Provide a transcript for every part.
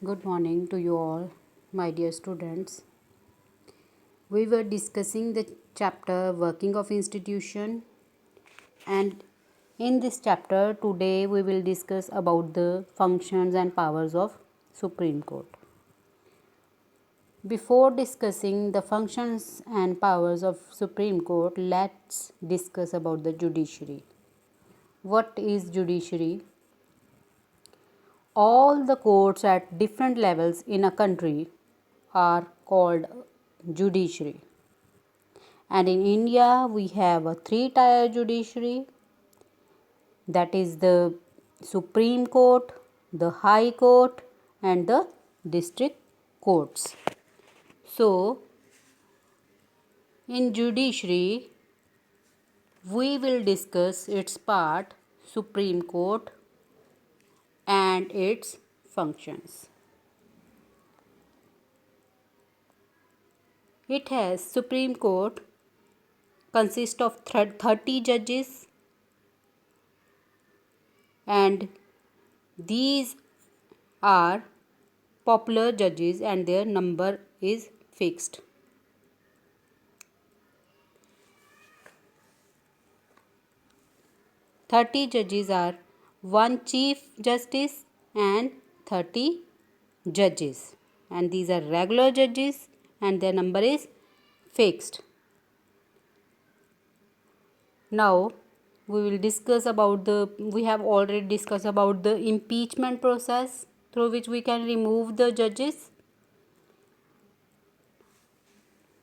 Good morning to you all, my dear students. We were discussing the chapter Working of Institution, and in this chapter today we will discuss about the functions and powers of Supreme Court. Before discussing the functions and powers of Supreme Court, let's discuss about the judiciary. What is judiciary? All the courts at different levels in a country are called judiciary. And in India, we have a three-tier judiciary, that is the Supreme Court, the High Court, and the district courts. So, in judiciary, we will discuss its part, Supreme Court, and its functions. It has Supreme Court consists of 30 judges, and these are popular judges and their number is fixed. Thirty judges are one Chief Justice and 30 judges, and these are regular judges and their number is fixed. Now we will discuss about we have already discussed about the impeachment process through which we can remove the judges.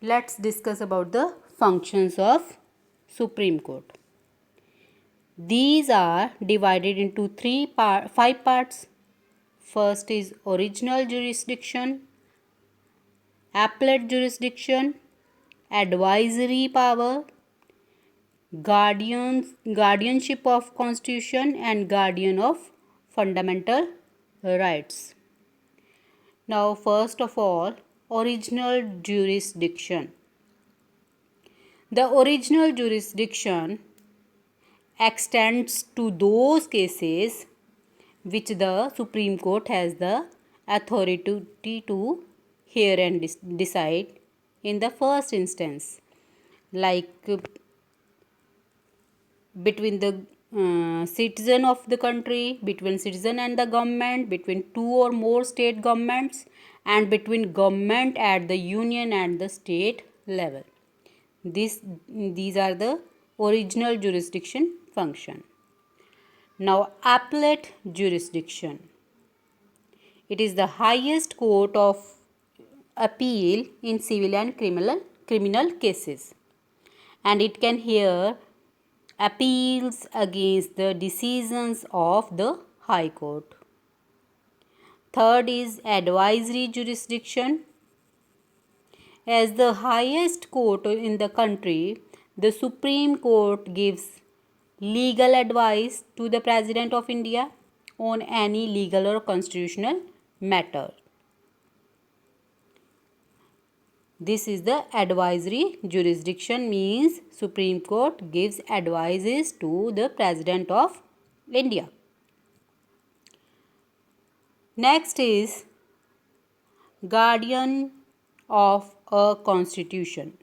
Let's discuss about the functions of Supreme Court. These are divided into five parts. First is original jurisdiction, appellate jurisdiction, advisory power, guardianship of constitution, and guardian of fundamental rights. Now, first of all, original jurisdiction. The original jurisdiction extends to those cases which the Supreme Court has the authority to hear and decide in the first instance, like between the citizen of the country, between citizen and the government, between two or more state governments, and between government at the union and the state level. These are the original jurisdiction function. Now, appellate jurisdiction. It is the highest court of appeal in civil and criminal cases, and it can hear appeals against the decisions of the High Court. Third is advisory jurisdiction. As the highest court in the country, the Supreme Court gives legal advice to the President of India on any legal or constitutional matter. This is the advisory jurisdiction, means Supreme Court gives advices to the President of India. Next is guardian of a constitution.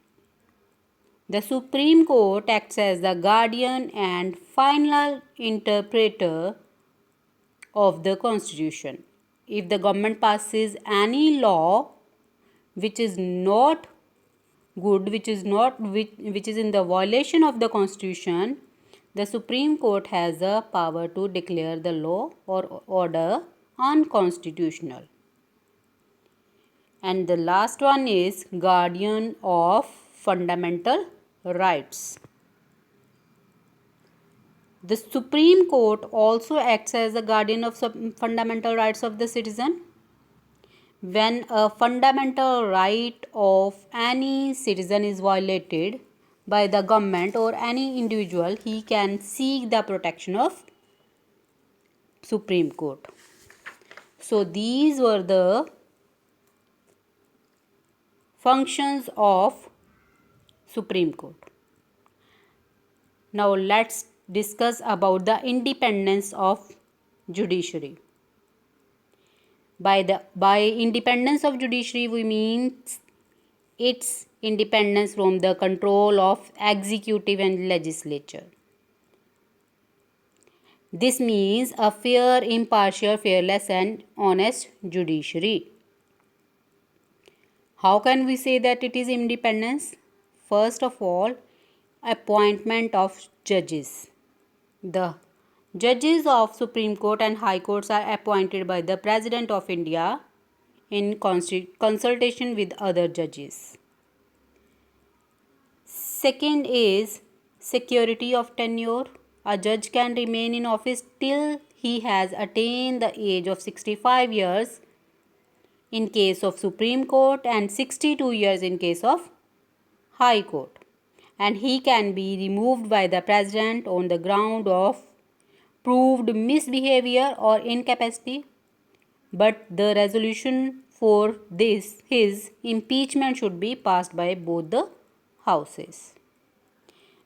The Supreme Court acts as the guardian and final interpreter of the constitution. If the government passes any law which is not good, which is in the violation of the constitution, the Supreme Court has the power to declare the law or order unconstitutional. And the last one is guardian of fundamental rights. The Supreme Court also acts as the guardian of fundamental rights of the citizen. When a fundamental right of any citizen is violated by the government or any individual, he can seek the protection of Supreme Court. So these were the functions of Supreme Court. Now let's discuss about the independence of judiciary. By independence of judiciary, we mean its independence from the control of executive and legislature. This means a fair, impartial, fearless and honest judiciary. How can we say that it is independence? First of all, appointment of judges. The judges of Supreme Court and High Courts are appointed by the President of India in consultation with other judges. Second is security of tenure. A judge can remain in office till he has attained the age of 65 years in case of Supreme Court and 62 years in case of High Court, and he can be removed by the President on the ground of proved misbehavior or incapacity, but the resolution for this his impeachment should be passed by both the houses.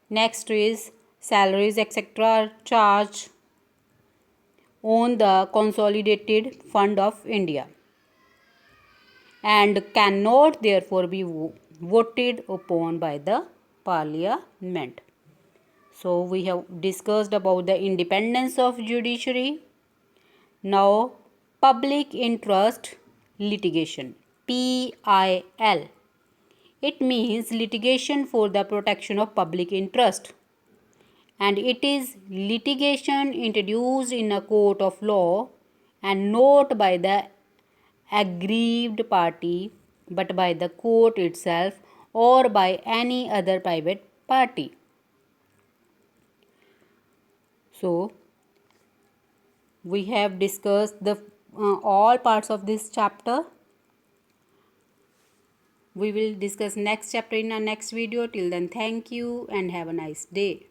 Next is salaries etc. are charged on the consolidated fund of India and cannot therefore be voted upon by the parliament. So we have discussed about the independence of judiciary. Now public interest litigation, PIL. It means litigation for the protection of public interest, and it is litigation introduced in a court of law and not by the aggrieved party but by the court itself or by any other private party. So we have discussed the all parts of this chapter. We will discuss next chapter in our next video. Till then, thank you and have a nice day.